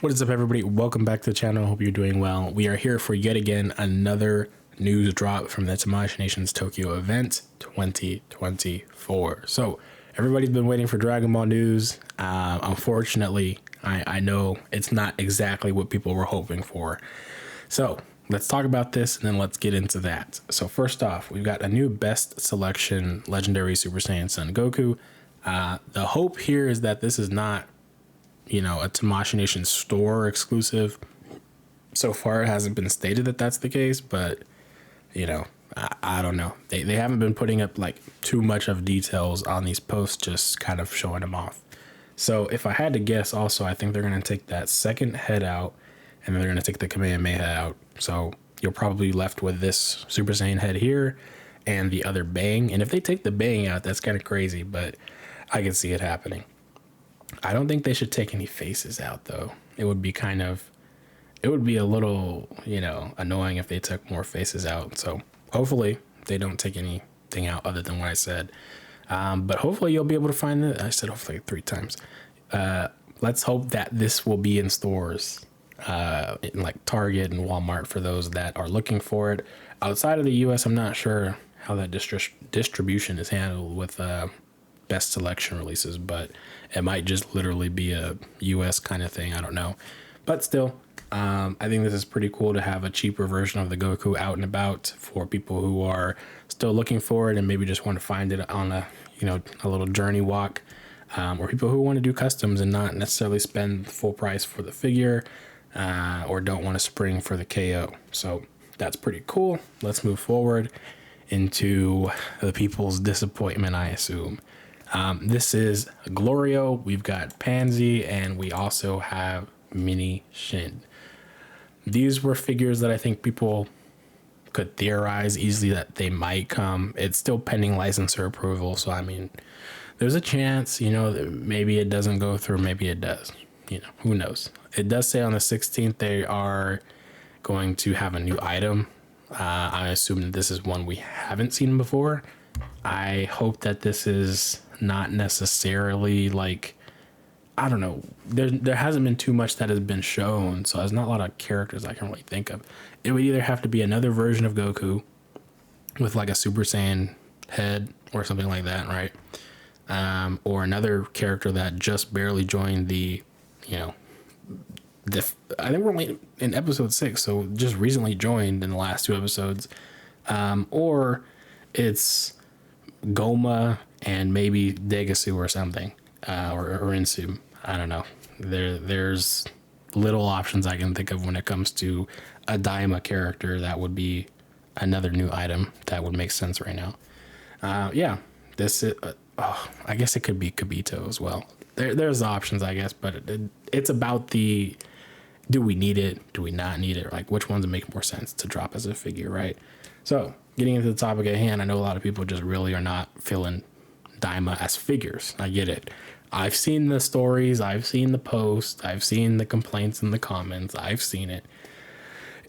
What is up, everybody? Welcome back to the channel. Hope you're doing well. We are here for yet again another news drop from the Tamashii Nations Tokyo event 2024. So everybody's been waiting for Dragon Ball news. Unfortunately, I know it's not exactly what people were hoping for. So let's talk about this and then let's get into that. So first off, we've got a new best selection legendary Super Saiyan Son Goku. The hope here is that this is not a Tamashii Nation store exclusive. So far, it hasn't been stated that that's the case, but, I don't know. They haven't been putting up like too much of details on these posts, just kind of showing them off. So if I had to guess also, I think they're going to take that second head out and then they're going to take the Kamehameha out. So you're probably left with this Super Saiyan head here and the other Bang. And if they take the Bang out, that's kind of crazy, but I can see it happening. I don't think they should take any faces out, though. It would be a little, annoying if they took more faces out. So hopefully they don't take anything out other than what I said. But hopefully you'll be able to find it. I said hopefully 3 times. Let's hope that this will be in stores, in like Target and Walmart for those that are looking for it. Outside of the US, I'm not sure how that distribution is handled with best selection releases, but it might just literally be a US kind of thing. I don't know, but still, I think this is pretty cool to have a cheaper version of the Goku out and about for people who are still looking for it and maybe just want to find it on a little journey walk, or people who want to do customs and not necessarily spend full price for the figure, or don't want to spring for the KO. So that's pretty cool. Let's move forward into the people's disappointment, I assume. This is Glorio, we've got Pansy, and we also have Mini Shin. These were figures that I think people could theorize easily that they might come. It's still pending licensor approval, so I mean, there's a chance, that maybe it doesn't go through, maybe it does. Who knows? It does say on the 16th they are going to have a new item. I assume that this is one we haven't seen before. I hope that this is not necessarily like, I don't know, there hasn't been too much that has been shown, so there's not a lot of characters I can really think of. It would either have to be another version of Goku with like a Super Saiyan head or something like that, right? Or another character that just barely joined the I think we're only in episode 6, so just recently joined in the last 2 episodes, or it's Goma and maybe Degasu or something, or Insu. I don't know. There's little options I can think of when it comes to a Daima character that would be another new item that would make sense right now. This is, I guess it could be Kibito as well. There's options, I guess, but it's about the, do we need it? Do we not need it? Like, which ones make more sense to drop as a figure, right? So getting into the topic at hand, I know a lot of people just really are not feeling Daima as figures. I get it. I've seen the stories, I've seen the posts, I've seen the complaints in the comments, I've seen it.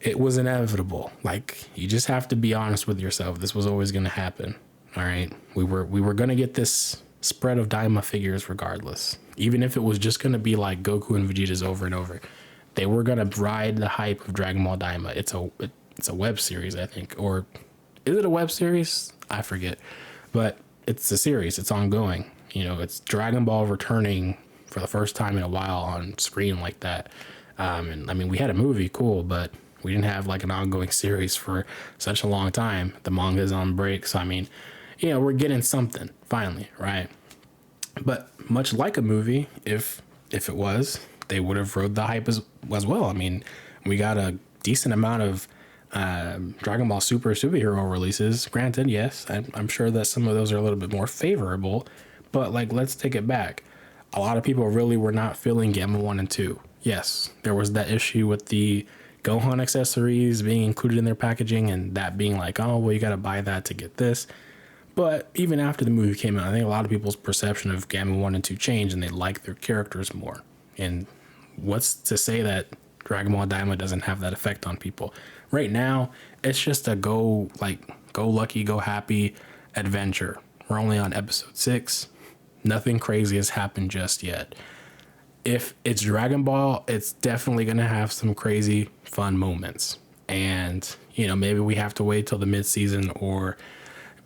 It was inevitable. Like, you just have to be honest with yourself. This was always going to happen. All right. We were going to get this spread of Daima figures regardless. Even if it was just going to be like Goku and Vegeta's over and over. They were going to ride the hype of Dragon Ball Daima. It's a web series, I think. Or is it a web series? I forget. But it's a series. It's ongoing. It's Dragon Ball returning for the first time in a while on screen like that. And I mean, we had a movie, cool, but we didn't have like an ongoing series for such a long time. The manga's on break. So, I mean, we're getting something finally, right? But much like a movie, if it was, they would have rode the hype as well. I mean, we got a decent amount of Dragon Ball Super superhero releases. Granted, yes, I'm sure that some of those are a little bit more favorable, but like, let's take it back. A lot of people really were not feeling Gamma 1 and 2. Yes, there was that issue with the Gohan accessories being included in their packaging and that being like, oh, well, you got to buy that to get this. But even after the movie came out, I think a lot of people's perception of Gamma 1 and 2 changed and they like their characters more. And what's to say that Dragon Ball Daima doesn't have that effect on people? Right now, it's just a go lucky, go happy adventure. We're only on episode 6. Nothing crazy has happened just yet. if it's Dragon Ball, it's definitely going to have some crazy fun moments. And, you know, maybe we have to wait till the mid-season or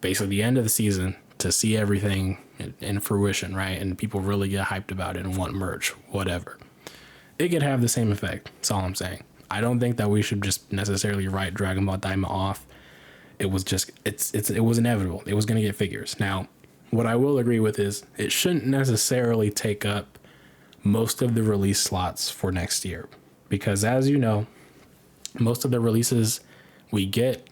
basically the end of the season to see everything in fruition, right? And people really get hyped about it and want merch, whatever. It could have the same effect. That's all I'm saying. I don't think that we should just necessarily write Dragon Ball Daima off. It was just, it was inevitable. It was going to get figures. Now, what I will agree with is it shouldn't necessarily take up most of the release slots for next year. Because as you know, most of the releases we get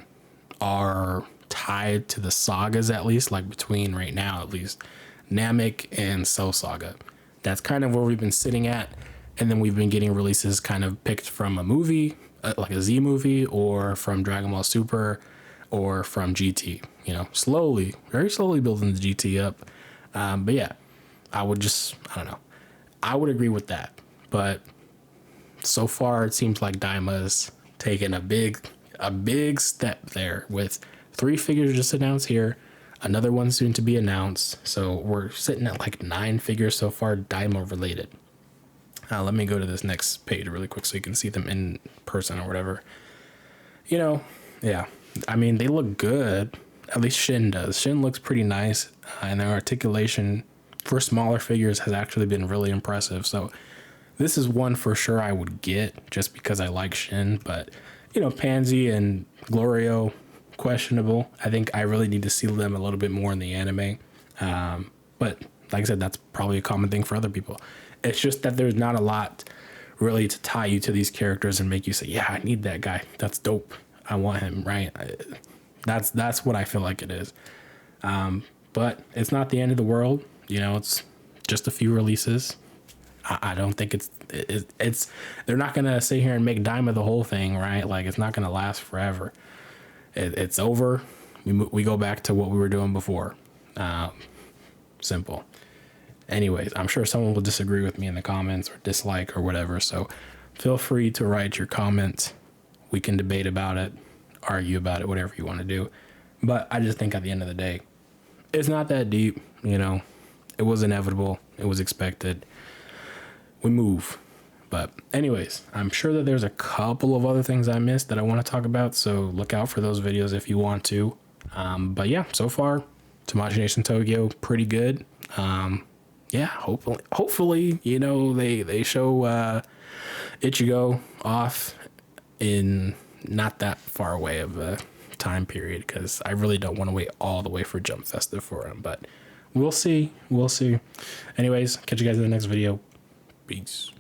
are tied to the sagas, at least, like between right now, at least, Namek and Cell Saga. That's kind of where we've been sitting at. And then we've been getting releases kind of picked from a movie, like a Z movie, or from Dragon Ball Super, or from GT, you know, slowly, very slowly building the GT up. But yeah, I don't know. I would agree with that. But so far, it seems like Daima's taken a big step there with 3 figures just announced here, another one soon to be announced. So we're sitting at like 9 figures so far, Daima related. Let me go to this next page really quick so you can see them in person or whatever. You know, yeah. I mean, they look good. At least Shin does. Shin looks pretty nice. And their articulation for smaller figures has actually been really impressive. So this is one for sure I would get just because I like Shin. But, you know, Pansy and Glorio, questionable. I think I really need to see them a little bit more in the anime. But like I said, that's probably a common thing for other people. It's just that there's not a lot really to tie you to these characters and make you say, yeah, I need that guy. That's dope. I want him, right? That's what I feel like it is. But it's not the end of the world. You know, it's just a few releases. I don't think it's they're not going to sit here and make Daima the whole thing, right? Like, it's not going to last forever. It's over. We go back to what we were doing before. Simple. Anyways, I'm sure someone will disagree with me in the comments or dislike or whatever. So feel free to write your comments. We can debate about it, argue about it, whatever you want to do. But I just think at the end of the day, it's not that deep. You know, it was inevitable. It was expected. We move. But anyways, I'm sure that there's a couple of other things I missed that I want to talk about. So look out for those videos if you want to. But yeah, so far, Tamashii Nation Tokyo, pretty good. Yeah, hopefully, you know, they show Ichigo off in not that far away of a time period, because I really don't want to wait all the way for Jump Festive for him. But we'll see. Anyways, catch you guys in the next video. Peace.